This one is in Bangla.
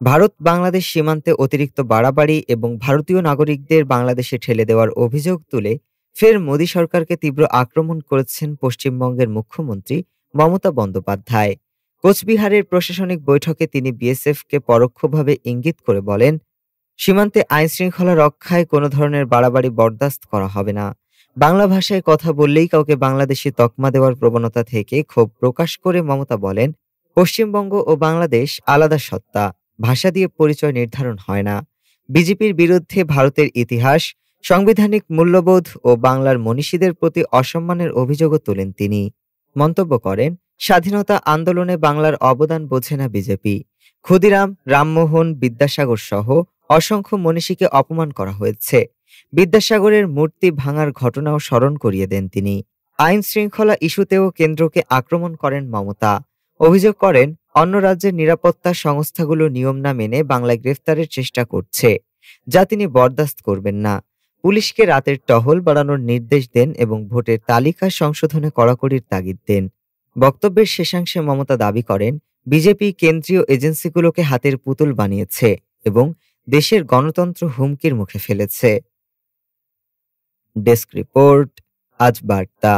ভারত বাংলাদেশ সীমান্তে অতিরিক্ত বাড়াবাড়ি এবং ভারতীয় নাগরিকদের বাংলাদেশে ঠেলে দেওয়ার অভিযোগ তুলে ফের মোদী সরকারকে তীব্র আক্রমণ করেছেন পশ্চিমবঙ্গের মুখ্যমন্ত্রী মমতা বন্দ্যোপাধ্যায়। কোচবিহারের প্রশাসনিক বৈঠকে তিনি বিএসএফকে পরোক্ষভাবে ইঙ্গিত করে বলেন, সীমান্তে আইন শৃঙ্খলা রক্ষায় কোনো ধরনের বাড়াবাড়ি বরদাস্ত করা হবে না। বাংলা ভাষায় কথা বললেই কাউকে বাংলাদেশি তকমা দেওয়ার প্রবণতা থেকে ক্ষোভ প্রকাশ করে মমতা বলেন, পশ্চিমবঙ্গ ও বাংলাদেশ আলাদা সত্তা, ভাষা দিয়ে পরিচয় নির্ধারণ হয় না। বিজেপির বিরুদ্ধে ভারতের ইতিহাস, সাংবিধানিক মূল্যবোধ ও বাংলার মনীষীদের প্রতি অসম্মানের অভিযোগও তোলেন তিনি। মন্তব্য করেন, স্বাধীনতা আন্দোলনে বাংলার অবদান বোঝে না বিজেপি। ক্ষুদিরাম, রামমোহন, বিদ্যাসাগর সহ অসংখ্য মনীষীকে অপমান করা হয়েছে। বিদ্যাসাগরের মূর্তি ভাঙার ঘটনাও স্মরণ করিয়ে দেন তিনি। আইন শৃঙ্খলা ইস্যুতেও কেন্দ্রকে আক্রমণ করেন মমতা। অভিযোগ করেন, অন্য রাজ্যের নিরাপত্তা সংস্থাগুলো নিয়ম না মেনে বাংলায় গ্রেফতারের চেষ্টা করছে, যা তিনি বরদাস্ত করবেন না। পুলিশকে রাতের টহল বাড়ানোর নির্দেশ দেন এবং ভোটের তালিকা সংশোধনে কড়াকড়ির তাগিদ দেন। বক্তব্যের শেষাংশে মমতা দাবি করেন, বিজেপি কেন্দ্রীয় এজেন্সিগুলোকে হাতের পুতুল বানিয়েছে এবং দেশের গণতন্ত্র হুমকির মুখে ফেলেছে। ডেস্ক রিপোর্ট, আজ বার্তা।